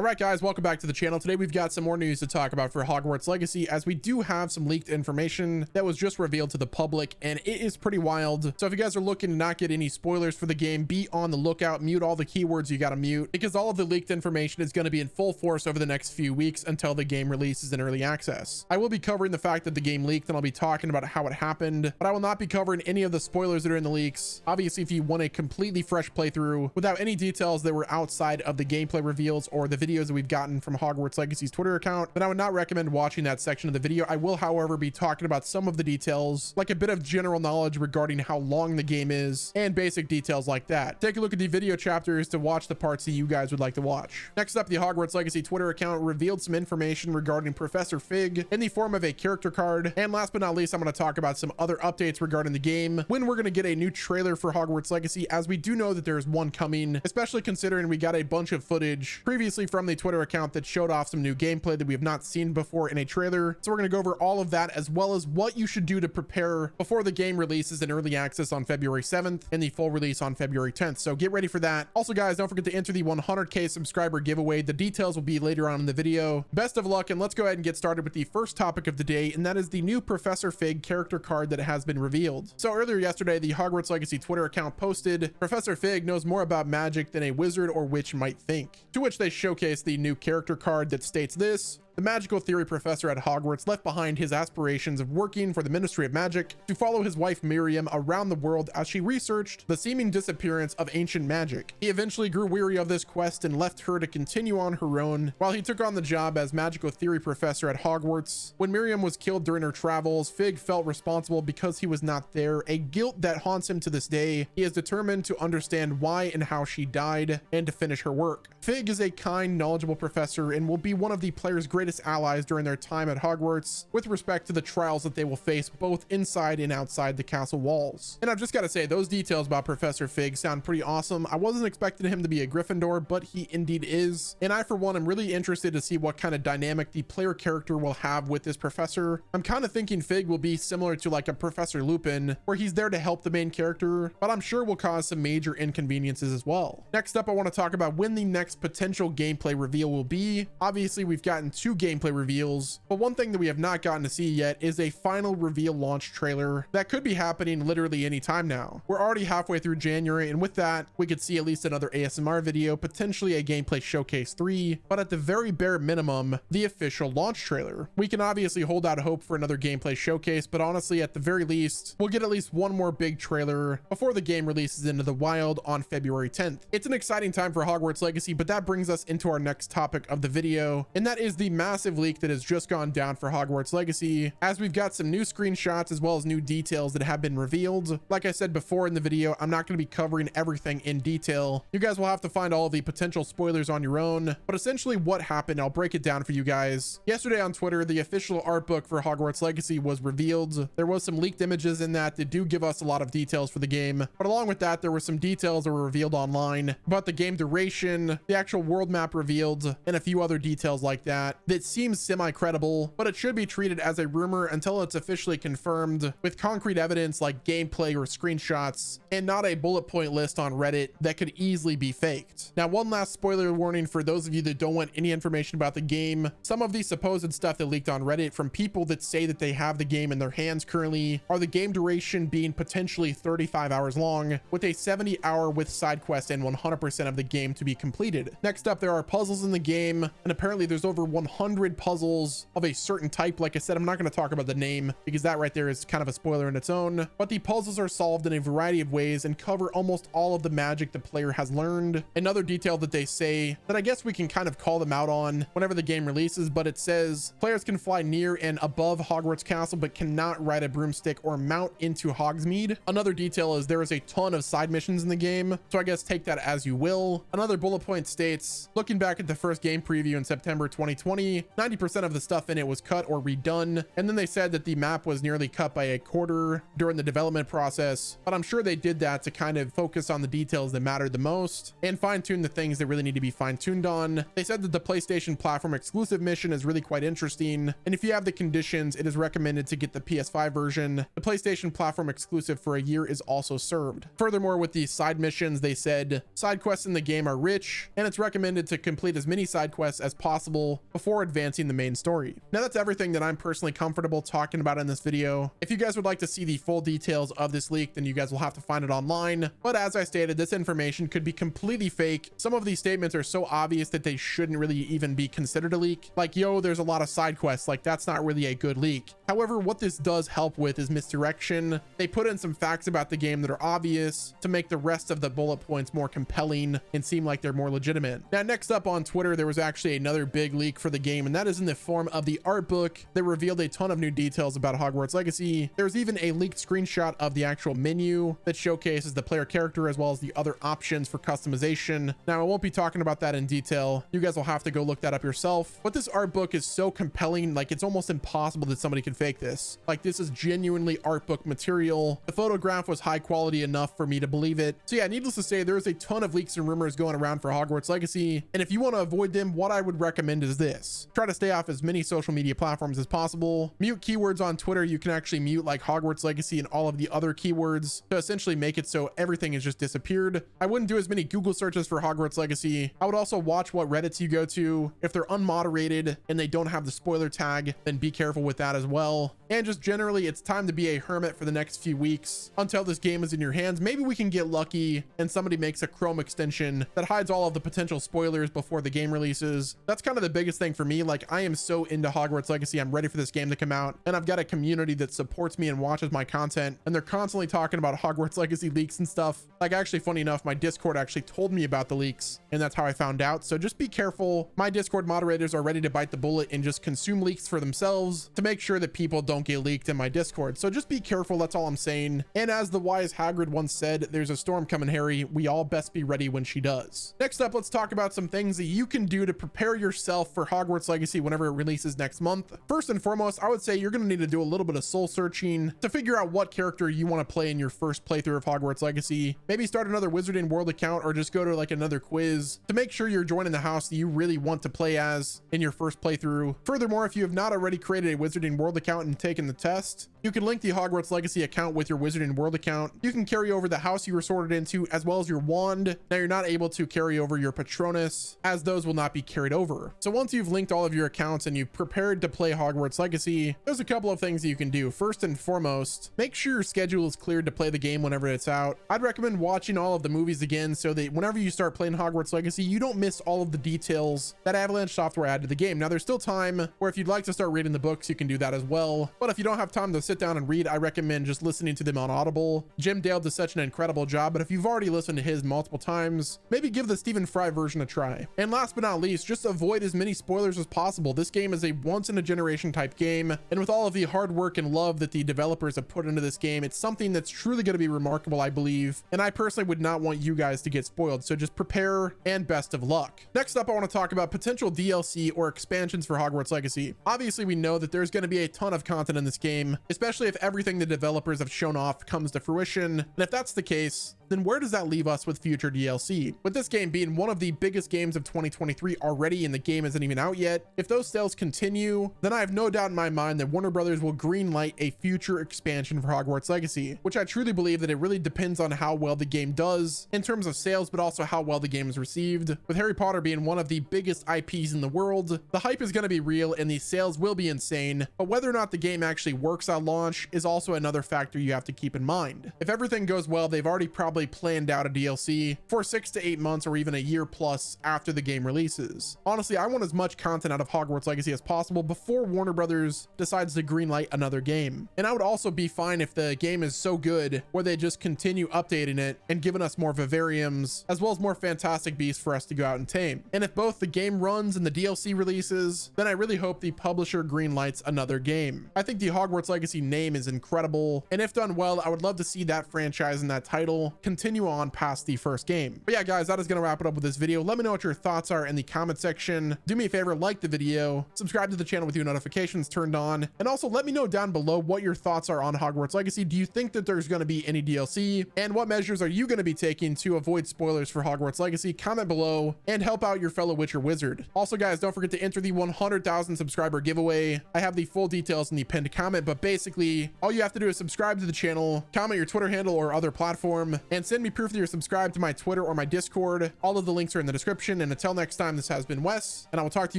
All right, guys, welcome back to the channel. Today, we've got some more news to talk about for Hogwarts Legacy, as we do have some leaked information that was just revealed to the public, and it is pretty wild. So if you guys are looking to not get any spoilers for the game, be on the lookout. Mute all the keywords you got to mute, because all of the leaked information is going to be in full force over the next few weeks until the game releases in early access. I will be covering the fact that the game leaked, and I'll be talking about how it happened, but I will not be covering any of the spoilers that are in the leaks. Obviously, if you want a completely fresh playthrough without any details that were outside of the gameplay reveals or the videos that we've gotten from Hogwarts Legacy's Twitter account, then I would not recommend watching that section of the video. I will, however, be talking about some of the details, like a bit of general knowledge regarding how long the game is and basic details like that. Take a look at the video chapters to watch the parts that you guys would like to watch. Next up, the Hogwarts Legacy Twitter account revealed some information regarding Professor Fig in the form of a character card. And last but not least, I'm going to talk about some other updates regarding the game, when we're going to get a new trailer for Hogwarts Legacy, as we do know that there's one coming, especially considering we got a bunch of footage previously from the Twitter account that showed off some new gameplay that we have not seen before in a trailer. So we're going to go over all of that, as well as what you should do to prepare before the game releases in early access on February 7th and the full release on February 10th. So get ready for that. Also, guys, don't forget to enter the 100k subscriber giveaway. The details will be later on in the video. Best of luck, and let's go ahead and get started with the first topic of the day, and that is the new Professor Fig character card that has been revealed. So earlier yesterday, the Hogwarts Legacy Twitter account posted, "Professor Fig knows more about magic than a wizard or witch might think," to which they showcased the new character card that states this: "The magical theory professor at Hogwarts left behind his aspirations of working for the Ministry of Magic to follow his wife Miriam around the world as she researched the seeming disappearance of ancient magic. He eventually grew weary of this quest and left her to continue on her own while he took on the job as magical theory professor at Hogwarts. When Miriam was killed during her travels, Fig felt responsible because he was not there, a guilt that haunts him to this day. He is determined to understand why and how she died and to finish her work. Fig is a kind, knowledgeable professor and will be one of the player's greatest allies during their time at Hogwarts with respect to the trials that they will face both inside and outside the castle walls." And I've just got to say, those details about Professor Fig sound pretty awesome. I wasn't expecting him to be a Gryffindor, but he indeed is. And I, for one, am really interested to see what kind of dynamic the player character will have with this professor. I'm kind of thinking Fig will be similar to like a Professor Lupin, where he's there to help the main character, but I'm sure will cause some major inconveniences as well. Next up, I want to talk about when the next potential gameplay reveal will be. Obviously, we've gotten two gameplay reveals, but one thing that we have not gotten to see yet is a final reveal launch trailer that could be happening literally any time now. We're already halfway through January, and with that, we could see at least another ASMR video, potentially a gameplay showcase 3, but at the very bare minimum, the official launch trailer. We can obviously hold out hope for another gameplay showcase, but honestly, at the very least, we'll get at least one more big trailer before the game releases into the wild on February 10th. It's an exciting time for Hogwarts Legacy, but that brings us into our next topic of the video, and that is the massive leak that has just gone down for Hogwarts Legacy, as we've got some new screenshots as well as new details that have been revealed. Like I said before in the video, I'm not going to be covering everything in detail. You guys will have to find all of the potential spoilers on your own, but essentially what happened, I'll break it down for you guys. Yesterday on Twitter, the official art book for Hogwarts Legacy was revealed. There was some leaked images in that do give us a lot of details for the game, but along with that, there were some details that were revealed online about the game duration, the actual world map revealed, and a few other details like that seems semi-credible, but it should be treated as a rumor until it's officially confirmed with concrete evidence like gameplay or screenshots, and not a bullet point list on Reddit that could easily be faked. Now, one last spoiler warning for those of you that don't want any information about the game. Some of the supposed stuff that leaked on Reddit from people that say that they have the game in their hands currently are the game duration being potentially 35 hours long, with a 70-hour with side quest and 100% of the game to be completed. Next up, there are puzzles in the game, and apparently there's over 100 puzzles of a certain type. Like I said, I'm not going to talk about the name because that right there is kind of a spoiler in its own, but the puzzles are solved in a variety of ways and cover almost all of the magic the player has learned. Another detail that they say that I guess we can kind of call them out on whenever the game releases, but it says players can fly near and above Hogwarts Castle but cannot ride a broomstick or mount into Hogsmeade. Another detail is there is a ton of side missions in the game, so I guess take that as you will. Another bullet point states, looking back at the first game preview in September 2020, apparently 90% of the stuff in it was cut or redone. And then they said that the map was nearly cut by a quarter during the development process, but I'm sure they did that to kind of focus on the details that mattered the most and fine-tune the things that really need to be fine-tuned on. They said that the PlayStation platform exclusive mission is really quite interesting, and if you have the conditions, it is recommended to get the PS5 version. The PlayStation platform exclusive for a year is also served. Furthermore, with the side missions, they said side quests in the game are rich, and it's recommended to complete as many side quests as possible before advancing the main story. Now, that's everything that I'm personally comfortable talking about in this video. If you guys would like to see the full details of this leak, then you guys will have to find it online. But as I stated, this information could be completely fake. Some of these statements are so obvious that they shouldn't really even be considered a leak. Like, yo, there's a lot of side quests. Like, that's not really a good leak. However, what this does help with is misdirection. They put in some facts about the game that are obvious to make the rest of the bullet points more compelling and seem like they're more legitimate. Now, next up on Twitter, there was actually another big leak for the game, and that is in the form of the art book that revealed a ton of new details about Hogwarts Legacy. There's even a leaked screenshot of the actual menu that showcases the player character as well as the other options for customization. Now, I won't be talking about that in detail. You guys will have to go look that up yourself. But this art book is so compelling, like it's almost impossible that somebody can fake this. Like, this is genuinely art book material. The photograph was high quality enough for me to believe it. So yeah, needless to say, there's a ton of leaks and rumors going around for Hogwarts Legacy. And if you want to avoid them, what I would recommend is this. Try to stay off as many social media platforms as possible. Mute keywords on Twitter. You can actually mute like Hogwarts Legacy and all of the other keywords to essentially make it so everything is just disappeared. I wouldn't do as many Google searches for Hogwarts Legacy. I would also watch what Reddits you go to. If they're unmoderated and they don't have the spoiler tag, then be careful with that as well. And just generally, it's time to be a hermit for the next few weeks until this game is in your hands. Maybe we can get lucky and somebody makes a Chrome extension that hides all of the potential spoilers before the game releases. That's kind of the biggest thing for me. Like, I am so into Hogwarts Legacy. I'm ready for this game to come out, and I've got a community that supports me and watches my content, and they're constantly talking about Hogwarts Legacy leaks and stuff. Like, actually, funny enough, my Discord actually told me about the leaks, and that's how I found out. So just be careful. My Discord moderators are ready to bite the bullet and just consume leaks for themselves to make sure that people don't get leaked in my Discord. So just be careful. That's all I'm saying. And as the wise Hagrid once said, there's a storm coming, Harry. We all best be ready when she does. Next up, let's talk about some things that you can do to prepare yourself for Hogwarts Legacy whenever it releases next month. First and foremost, I would say you're going to need to do a little bit of soul searching to figure out what character you want to play in your first playthrough of Hogwarts Legacy. Maybe start another Wizarding World account or just go to like another quiz to make sure you're joining the house that you really want to play as in your first playthrough. Furthermore, if you have not already created a Wizarding World account and taken the test, you can link the Hogwarts Legacy account with your Wizarding World account. You can carry over the house you were sorted into as well as your wand. Now, you're not able to carry over your Patronus, as those will not be carried over. So once you've linked all of your accounts and you've prepared to play Hogwarts Legacy, there's a couple of things that you can do. First and foremost, make sure your schedule is cleared to play the game whenever it's out. I'd recommend watching all of the movies again so that whenever you start playing Hogwarts Legacy, you don't miss all of the details that Avalanche Software added to the game. Now, there's still time where if you'd like to start reading the books, you can do that as well. But if you don't have time to sit down and read, I recommend just listening to them on Audible. Jim Dale does such an incredible job, but if you've already listened to his multiple times, maybe give the Stephen Fry version a try. And last but not least, just avoid as many spoilers as possible. This game is a once in a generation type game, and with all of the hard work and love that the developers have put into this game, it's something that's truly going to be remarkable, I believe. And I personally would not want you guys to get spoiled, so just prepare and best of luck. Next up, I want to talk about potential DLC or expansions for Hogwarts Legacy. Obviously, we know that there's going to be a ton of content in this game, especially if everything the developers have shown off comes to fruition. And if that's the case, then where does that leave us with future DLC? With this game being one of the biggest games of 2023 already and the game isn't even out yet, if those sales continue, then I have no doubt in my mind that Warner Brothers will greenlight a future expansion for Hogwarts Legacy, which I truly believe that it really depends on how well the game does in terms of sales, but also how well the game is received. With Harry Potter being one of the biggest IPs in the world, the hype is going to be real and the sales will be insane, but whether or not the game actually works at launch is also another factor you have to keep in mind. If everything goes well, they've already probably planned out a DLC for 6 to 8 months or even a year plus after the game releases. Honestly, I want as much content out of Hogwarts Legacy as possible before Warner Brothers decides to greenlight another game. And I would also be fine if the game is so good where they just continue updating it and giving us more Vivariums as well as more Fantastic Beasts for us to go out and tame. And if both the game runs and the DLC releases, then I really hope the publisher greenlights another game. I think the Hogwarts Legacy name is incredible, and if done well, I would love to see that franchise and that title continue on past the first game. But yeah, guys, that is going to wrap it up with this video. Let me know what your thoughts are in the comment section. Do me a favor, like the video, subscribe to the channel with your notifications turned on, and also let me know down below what your thoughts are on Hogwarts Legacy. Do you think that there's going to be any DLC, and what measures are you going to be taking to avoid spoilers for Hogwarts Legacy? Comment below and help out your fellow Witcher wizard. Also, guys, don't forget to enter the 100,000 subscriber giveaway. I have the full details in the pinned comment, but basically all you have to do is subscribe to the channel, comment your Twitter handle or other platform, and send me proof that you're subscribed to my Twitter or my Discord. All of the links are in the description. And until next time, this has been Wes, and I will talk to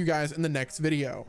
you guys in the next video.